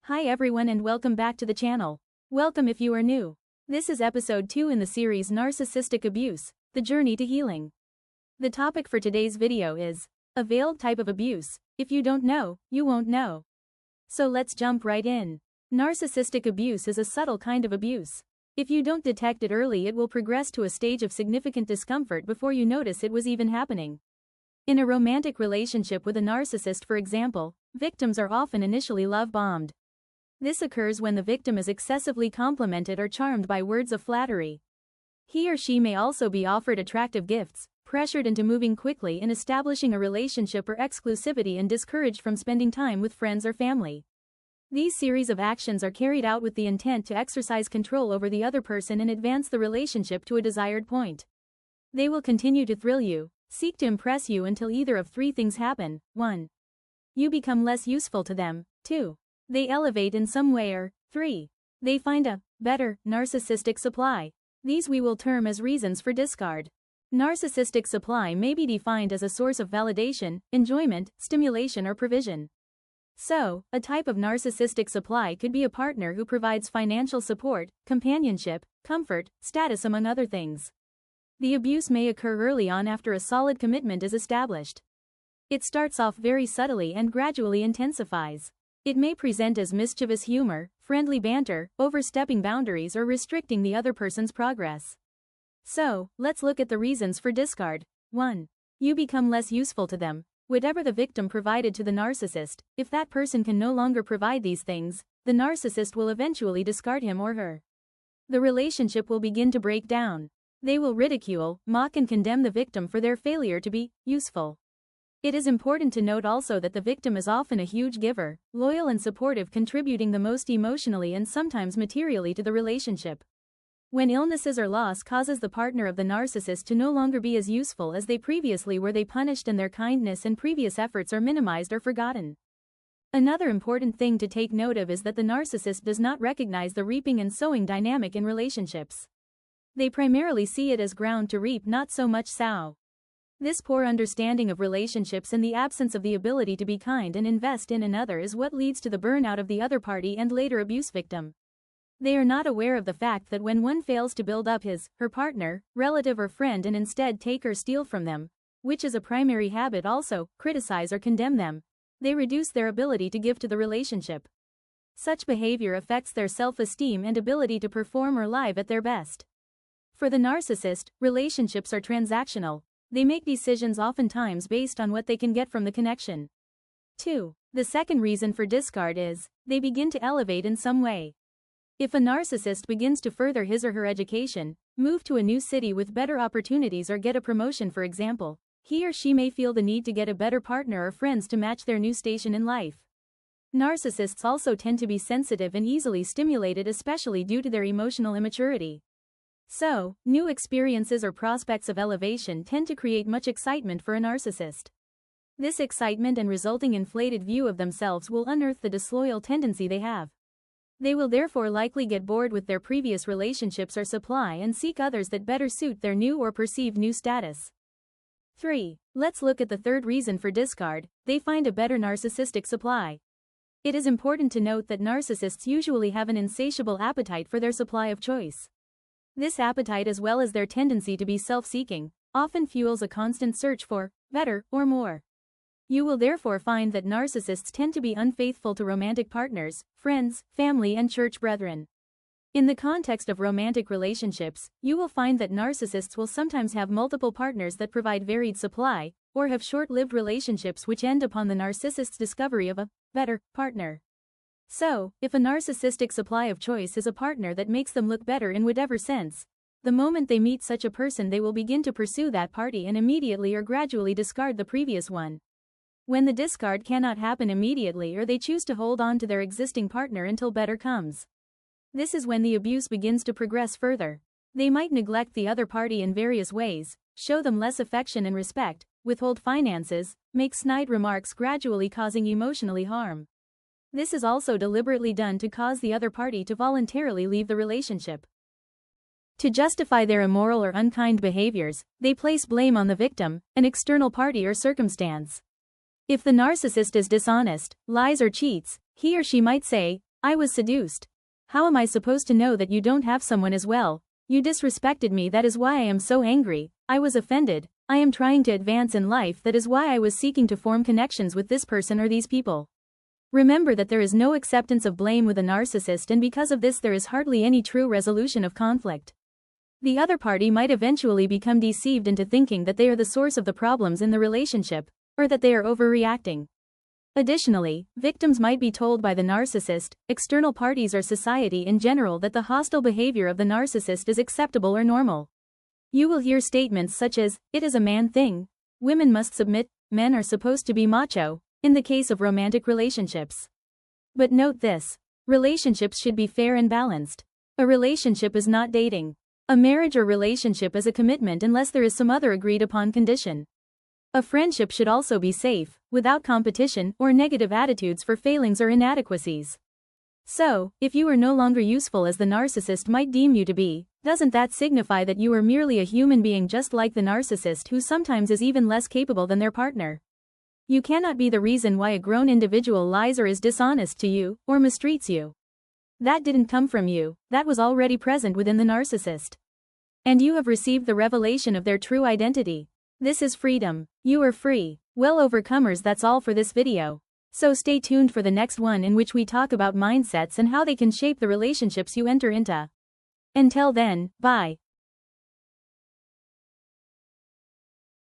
Hi everyone and welcome back to the channel. Welcome if you are new. This is episode 2 in the series Narcissistic Abuse, The Journey to Healing. The topic for today's video is a veiled type of abuse. If you don't know, you won't know. So let's jump right in. Narcissistic abuse is a subtle kind of abuse. If you don't detect it early, it will progress to a stage of significant discomfort before you notice it was even happening. In a romantic relationship with a narcissist, for example, victims are often initially love-bombed. This occurs when the victim is excessively complimented or charmed by words of flattery. He or she may also be offered attractive gifts, pressured into moving quickly in establishing a relationship or exclusivity, and discouraged from spending time with friends or family. These series of actions are carried out with the intent to exercise control over the other person and advance the relationship to a desired point. They will continue to thrill you, seek to impress you until either of three things happen. 1. You become less useful to them. 2. They elevate in some way, or 3. They find a better narcissistic supply. These we will term as reasons for discard. Narcissistic supply may be defined as a source of validation, enjoyment, stimulation, or provision. So, a type of narcissistic supply could be a partner who provides financial support, companionship, comfort, status, among other things. The abuse may occur early on after a solid commitment is established. It starts off very subtly and gradually intensifies. It may present as mischievous humor, friendly banter, overstepping boundaries, or restricting the other person's progress. So, let's look at the reasons for discard. 1. You become less useful to them. Whatever the victim provided to the narcissist, if that person can no longer provide these things, the narcissist will eventually discard him or her. The relationship will begin to break down. They will ridicule, mock, and condemn the victim for their failure to be useful. It is important to note also that the victim is often a huge giver, loyal and supportive, contributing the most emotionally and sometimes materially to the relationship. When illnesses or loss causes the partner of the narcissist to no longer be as useful as they previously were, they punished and their kindness and previous efforts are minimized or forgotten. Another important thing to take note of is that the narcissist does not recognize the reaping and sowing dynamic in relationships. They primarily see it as ground to reap, not so much sow. This poor understanding of relationships and the absence of the ability to be kind and invest in another is what leads to the burnout of the other party and later abuse victim. They are not aware of the fact that when one fails to build up his/her partner, relative, or friend and instead take or steal from them, which is a primary habit, also criticize or condemn them, they reduce their ability to give to the relationship. Such behavior affects their self-esteem and ability to perform or live at their best. For the narcissist, relationships are transactional. They make decisions oftentimes based on what they can get from the connection. 2. The second reason for discard is, they begin to elevate in some way. If a narcissist begins to further his or her education, move to a new city with better opportunities, or get a promotion, for example, he or she may feel the need to get a better partner or friends to match their new station in life. Narcissists also tend to be sensitive and easily stimulated, especially due to their emotional immaturity. So, new experiences or prospects of elevation tend to create much excitement for a narcissist. This excitement and resulting inflated view of themselves will unearth the disloyal tendency they have. They will therefore likely get bored with their previous relationships or supply and seek others that better suit their new or perceived new status. 3. Let's look at the third reason for discard. They find a better narcissistic supply. It is important to note that narcissists usually have an insatiable appetite for their supply of choice. This appetite, as well as their tendency to be self-seeking, often fuels a constant search for better or more. You will therefore find that narcissists tend to be unfaithful to romantic partners, friends, family, and church brethren. In the context of romantic relationships, you will find that narcissists will sometimes have multiple partners that provide varied supply, or have short-lived relationships which end upon the narcissist's discovery of a better partner. So, if a narcissistic supply of choice is a partner that makes them look better in whatever sense, the moment they meet such a person they will begin to pursue that party and immediately or gradually discard the previous one. When the discard cannot happen immediately, or they choose to hold on to their existing partner until better comes, this is when the abuse begins to progress further. They might neglect the other party in various ways, show them less affection and respect, withhold finances, make snide remarks, gradually causing emotionally harm. This is also deliberately done to cause the other party to voluntarily leave the relationship. To justify their immoral or unkind behaviors, they place blame on the victim, an external party, or circumstance. If the narcissist is dishonest, lies, or cheats, he or she might say, I was seduced. How am I supposed to know that you don't have someone as well? You disrespected me, that is why I am so angry. I was offended. I am trying to advance in life, that is why I was seeking to form connections with this person or these people. Remember that there is no acceptance of blame with a narcissist, and because of this there is hardly any true resolution of conflict. The other party might eventually become deceived into thinking that they are the source of the problems in the relationship, or that they are overreacting. Additionally, victims might be told by the narcissist, external parties or society in general that the hostile behavior of the narcissist is acceptable or normal. You will hear statements such as, "It is a man thing. Women must submit, men are supposed to be macho," in the case of romantic relationships. But note this: relationships should be fair and balanced. A relationship is not dating. A marriage or relationship is a commitment unless there is some other agreed upon condition. A friendship should also be safe, without competition or negative attitudes for failings or inadequacies. So, if you are no longer useful as the narcissist might deem you to be, doesn't that signify that you are merely a human being just like the narcissist, who sometimes is even less capable than their partner? You cannot be the reason why a grown individual lies or is dishonest to you, or mistreats you. That didn't come from you, that was already present within the narcissist. And you have received the revelation of their true identity. This is freedom. You are free. Well, overcomers, that's all for this video. So stay tuned for the next one, in which we talk about mindsets and how they can shape the relationships you enter into. Until then, bye.